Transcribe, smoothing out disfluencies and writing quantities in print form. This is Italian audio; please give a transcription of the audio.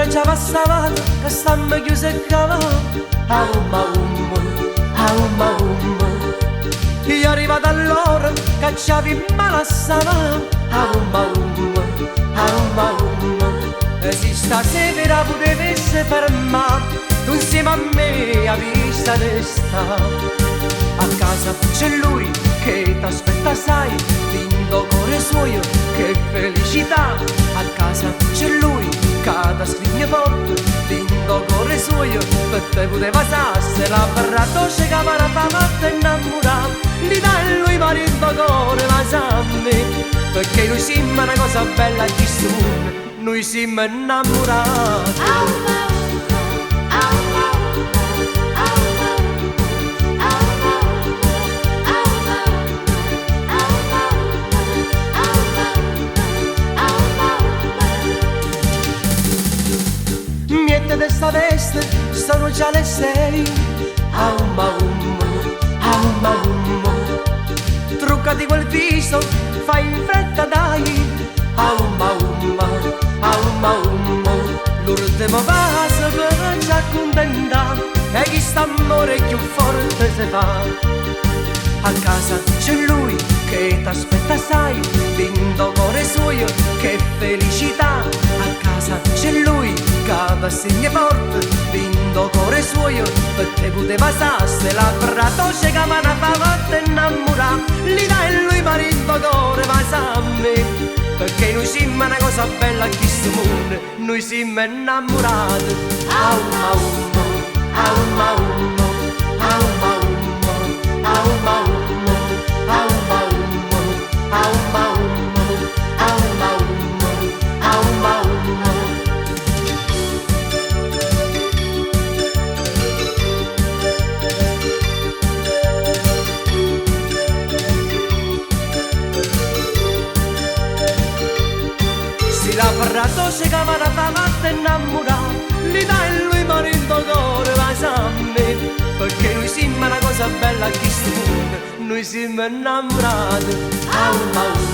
già passavano che stanno chiuse e cavano. Aumma umma. Io arrivato all'ora che c'avevi male a savano. Aumma umma. E se stasera potessi fermare tu insieme a me a vista resta. A casa c'è lui che t'aspetta, sai, lindo cuore suo, che felicità. A casa c'è lui che t'ascrive forte, lindo cuore suo, per te poteva sasse la barra dolce che mi ha fatto innamorare. Gli dai lui marito cuore, ma sa me, perché noi siamo una cosa bella di sto mondo, noi siamo innamorati. Miette di sta veste, sono già le 6. Aumma umma. Truccati quel viso, fai in fretta dai. Aumma umma. L'ultimo passo per ci accontentare, e chi sta amore più forte si fa. A casa c'è lui che t'aspetta, sai, lindo cuore suo, che felicità. A casa c'è lui che t'assegna forte, lindo cuore suo, per te poteva sasse la dolce che mi ha fatto innamorare. Gli dai lui marito cuore, ma sa a me, perché noi siamo una cosa bella qui sto mondo, noi siamo innamorati. Aumma umma. La barra dolce che mi ha fatto innamorare, gli dai lui marito cuore, ma sa a me, perché noi siamo una cosa bella qui sto mondo, noi siamo innamorati. Aumma umma.